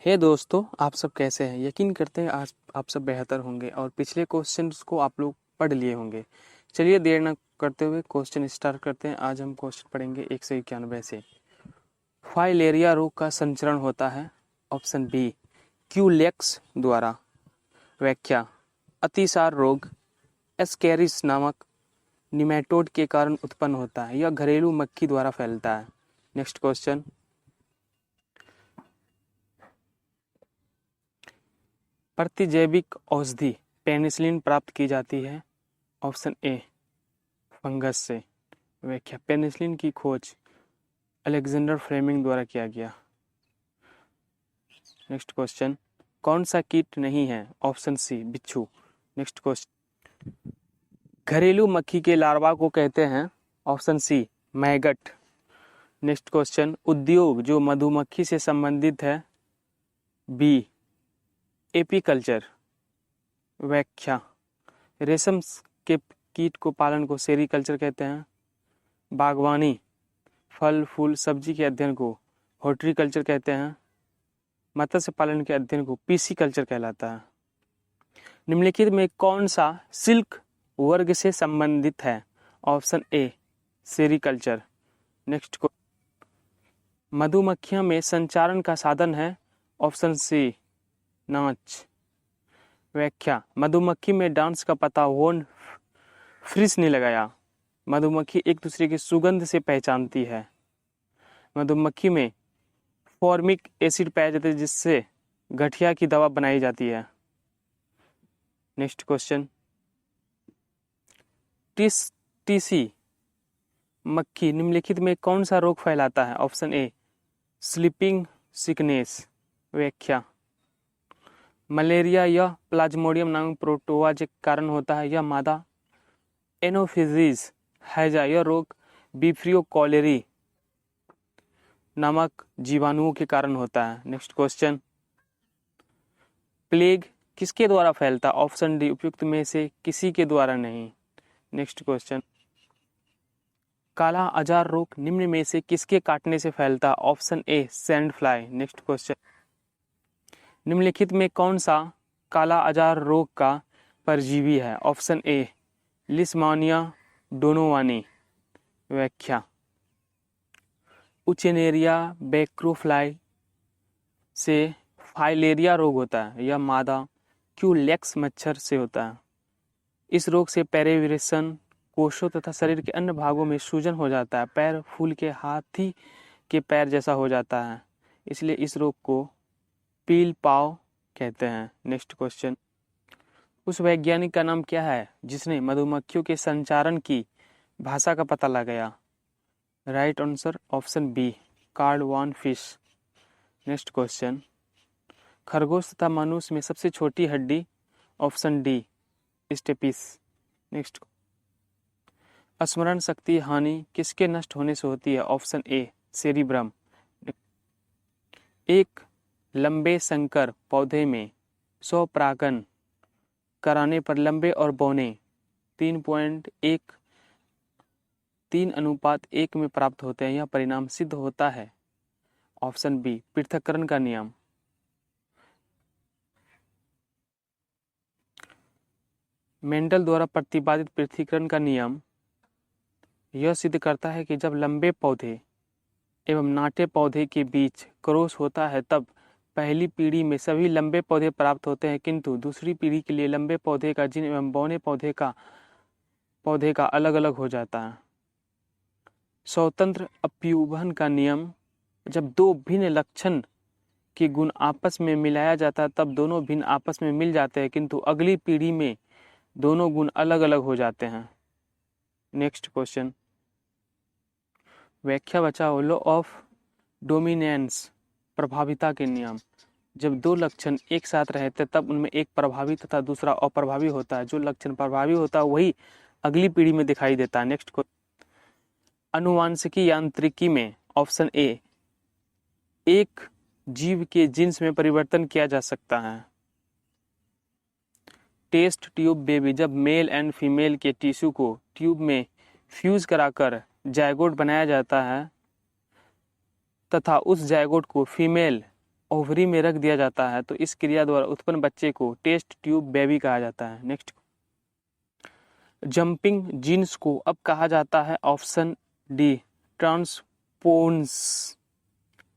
हे दोस्तों, आप सब कैसे हैं। यकीन करते हैं आज आप सब बेहतर होंगे और पिछले क्वेश्चंस को आप लोग पढ़ लिए होंगे। चलिए देर न करते हुए क्वेश्चन स्टार्ट करते हैं। आज हम क्वेश्चन पढ़ेंगे 191 से। फाइलेरिया रोग का संचरण होता है। ऑप्शन बी क्यूलेक्स द्वारा। व्याख्या: अतिसार रोग एस्केरिस नामक निमेटोड के कारण उत्पन्न होता है। यह घरेलू मक्खी द्वारा फैलता है। नेक्स्ट क्वेश्चन, प्रतिजैविक औषधि पेनिसिलिन प्राप्त की जाती है। ऑप्शन ए फंगस से। व्याख्या: पेनिसिलिन की खोज अलेक्जेंडर फ्लेमिंग द्वारा किया गया। नेक्स्ट क्वेश्चन, कौन सा कीट नहीं है। ऑप्शन सी बिच्छू। नेक्स्ट क्वेश्चन, घरेलू मक्खी के लार्वा को कहते हैं। Option C maggot. Next question, उद्योग जो मधुमक्खी से संबंधित है। B apiculture. व्याख्या: रेशम के कीट को पालन को सेरीकल्चर कहते हैं। बागवानी फल फूल सब्जी के अध्ययन को हॉर्टिकल्चर कहते हैं। मत्स्य पालन के अध्ययन को पीसीकल्चर कहलाता है। निम्नलिखित में कौन सा सिल्क वर्ग से संबंधित है। ऑप्शन ए सेरीकल्चर। नेक्स्ट को, मधुमक्खियों में संचारण का साधन है। ऑप्शन सी नाच। व्याख्या: मधुमक्खी में डांस का पता वोन फ्रिस ने लगाया। मधुमक्खी एक दूसरे की सुगंध से पहचानती है। मधुमक्खी में फॉर्मिक एसिड पाया जाता है जिससे गठिया की दवा बनाई जाती है। नेक्स्ट क्वेश्चन, टीसी मक्खी निम्नलिखित में कौन सा रोग फैलाता है। ऑप्शन ए स्लीपिंग सिकनेस। व्याख्या: मलेरिया या प्लाज्मोडियम नामक प्रोटोवा के कारण होता है। यह मादा एनोफिलीज हैजा यह रोग बिफ्रियो कॉलेरी नामक जीवाणुओं के कारण होता है। नेक्स्ट क्वेश्चन, प्लेग किसके द्वारा फैलता है। ऑप्शन डी उपयुक्त में से किसी के द्वारा नहीं। नेक्स्ट क्वेश्चन, काला अजार रोग निम्न में से किसके काटने से फैलता है। ऑप्शन ए सैंड फ्लाई। नेक्स्ट क्वेश्चन, निम्नलिखित में कौन सा काला अजार रोग का परजीवी है। ऑप्शन ए लिस्मानिया डोनोवानी। व्याख्या: उचेनेरिया बैक्रोफ्लाई से फाइलेरिया रोग होता है। यह मादा क्यूलेक्स मच्छर से होता है। इस रोग से पेरिविरेशन कोशों तथा शरीर के अन्य भागों में सूजन हो जाता है। पैर फूल के हाथी के पैर जैसा हो जाता है, इसलिए इस रोग को पील पाव कहते हैं। नेक्स्ट क्वेश्चन, उस वैज्ञानिक का नाम क्या है जिसने मधुमक्खियों के संचारण की भाषा का पता लगाया। Right answer option B Karl von Frisch. Next question, खरगोश तथा मनुष्य में सबसे छोटी हड्डी। Option D stapes. नेक्स्ट, स्मरण शक्ति हानि किसके नष्ट होने से होती है। ऑप्शन ए सेरिब्रम। एक लंबे संकर पौधे में 100 परागण कराने पर लंबे और बौने 3:1 में प्राप्त होते हैं। यह परिणाम सिद्ध होता है। ऑप्शन बी पृथक्करण का नियम। मेंडल द्वारा प्रतिपादित पृथक्करण का नियम यह सिद्ध करता है कि जब लंबे पौधे एवं नाटे पौधे के बीच क्रॉस होता है तब पहली पीढ़ी में सभी लंबे पौधे प्राप्त होते हैं, किंतु दूसरी पीढ़ी के लिए लंबे पौधे का जीन एवं बौने पौधे का अलग अलग हो जाता है। स्वतंत्र अप्यूभन का नियम, जब दो भिन्न लक्षण के गुण आपस में मिलाया जाता है तब दोनों भिन्न आपस में मिल जाते हैं, किंतु अगली पीढ़ी में दोनों गुण अलग अलग हो जाते हैं। नेक्स्ट क्वेश्चन, व्याख्या बचाओ लॉ ऑफ डोमिनेंस प्रभाविता के नियम। जब दो लक्षण एक साथ रहते तब उनमें एक प्रभावी तथा दूसरा अप्रभावी होता है। जो लक्षण प्रभावी होता है वही अगली पीढ़ी में दिखाई देता है। नेक्स्ट क्वेश्चन, अनुवांशिकी यांत्रिकी में ऑप्शन ए एक जीव के जीन्स में परिवर्तन किया जा सकता है। टेस्ट ट्यूब बेबी, जब मेल एंड फीमेल के टिश्यू को ट्यूब में फ्यूज कराकर जायगोट बनाया जाता है तथा उस जायगोट को फीमेल ओवरी में रख दिया जाता है तो इस क्रिया द्वारा उत्पन्न बच्चे को टेस्ट ट्यूब बेबी कहा जाता है। नेक्स्ट, जंपिंग जीन्स को अब कहा जाता है ऑप्शन डी ट्रांसपोन्स।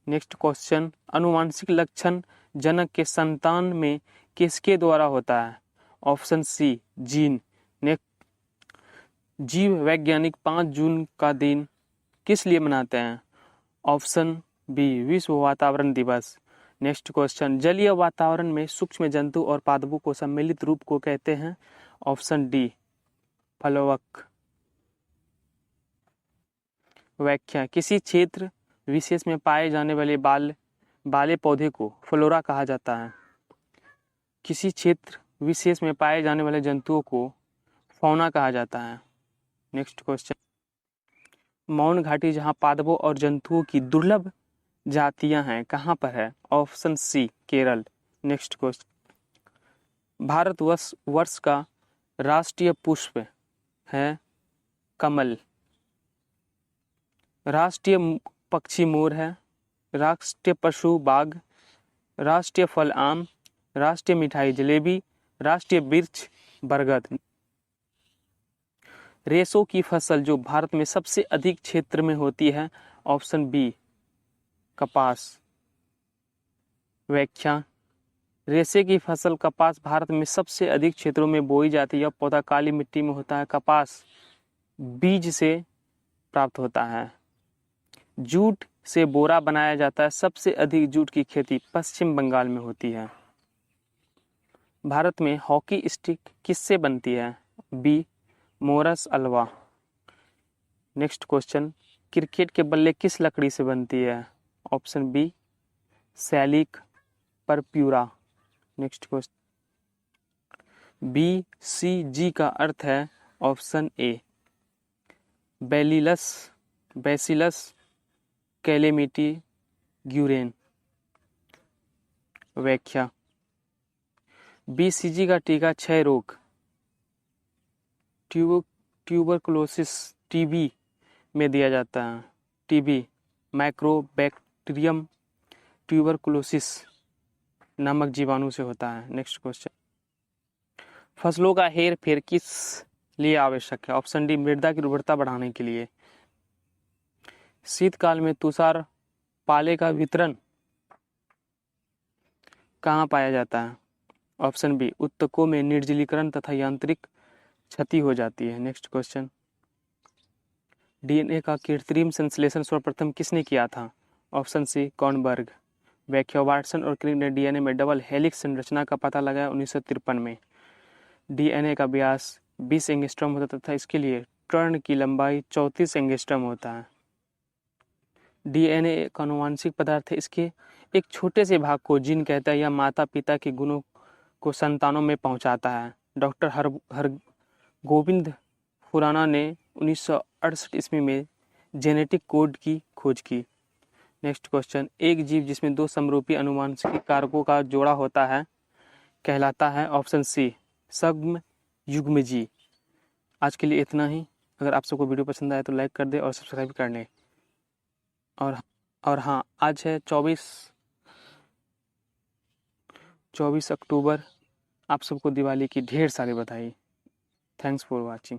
नेक्स्ट क्वेश्चन, अनुवांशिक लक्षण जनक के संतान में किसके द्वारा होता है? ऑप्शन सी जीन। नेक्स्ट, जीव वैज्ञानिक 5 जून का दिन किस लिए मनाते हैं? ऑप्शन बी विश्व वातावरण दिवस। नेक्स्ट क्वेश्चन, जलीय वातावरण में सूक्ष्म जंतु और पादपों को सम्मिलित रूप को कहते हैं? ऑप्शन डी फलवक। व्याख्या, किसी क्षेत्र विशेष में पाए जाने वाले बाले पौधे को फ्लोरा कहा जाता है। किसी क्षेत्र विशेष में पाए जाने वाले जंतुओं को फौना कहा जाता है। नेक्स्ट क्वेश्चन, मौन घाटी जहां पादपों और जंतुओं की दुर्लभ जातियां हैं कहां पर है? Option C Kerala. Next question, Bharat Varsh का राष्ट्रीय पुष्प है कमल। राष्ट्रीय पक्षी मोर है। राष्ट्रीय पशु बाघ। राष्ट्रीय फल आम। राष्ट्रीय मिठाई जलेबी। राष्ट्रीय वृक्ष बरगद। रेशों की फसल जो भारत में सबसे अधिक क्षेत्र में होती है? ऑप्शन बी कपास। व्याख्या, रेशे की फसल कपास भारत में सबसे अधिक क्षेत्रों में बोई जाती है। यह पौधा काली मिट्टी में होता है। कपास बीज से प्राप्त होता है। जूट से बोरा बनाया जाता है। सबसे अधिक जूट की खेती पश्चिम बंगाल में होती है। भारत में हॉकी स्टिक किससे बनती है? B Morus alba. Next question, cricket के बल्ले किस लकड़ी से बनती है? Option B Salix purpurea. Next question, B C G का अर्थ है? Option A bacillus Calmette Guerin. व्याख्या, बीसीजी का टीका क्षय रोग ट्यूबरकुलोसिस टीबी में दिया जाता है। टीबी माइक्रोबैक्टीरियम ट्यूबरकुलोसिस नामक जीवाणु से होता है। नेक्स्ट क्वेश्चन, फसलों का हेर फेर किस लिए आवश्यक है? ऑप्शन डी मृदा की उर्वरता बढ़ाने के लिए। शीतकाल में तुषार पाले का वितरण कहाँ पाया जाता है? ऑप्शन बी उत्तकों में निर्जलीकरण तथा यांत्रिक क्षति हो जाती है। नेक्स्ट क्वेश्चन, डीएनए का कृत्रिम संश्लेषण सर्वप्रथम किसने किया था? Option C Kornberg. व्याख्या, वाटसन और क्रिक ने डीएनए में डबल हेलिक्स संरचना का पता लगाया 1953 में। डीएनए का व्यास 20 एंगस्ट्रॉम होता तथा इसके लिए टर्न की लंबाई 34 एंगस्ट्रॉम होता है। डीएनए एक आनुवंशिक पदार्थ है। इसके एक छोटे से भाग को जीन कहता है। यह माता पिता के गुणों को संतानों में पहुंचाता है। डॉक्टर हरगोविंद खुराना ने 1968 ईस्वी में जेनेटिक कोड की खोज की। नेक्स्ट क्वेश्चन, एक जीव जिसमें 2 समरूपी आनुवंशिक कारकों का जोड़ा होता है कहलाता है? ऑप्शन सी सग्म युग्मजी। आज के लिए इतना ही। अगर आप सबको वीडियो पसंद आए तो लाइक कर दे और सब्सक्राइब कर लें। और हाँ, आज है 24 अक्टूबर। आप सबको दिवाली की ढेर सारी बधाई। Thanks for watching.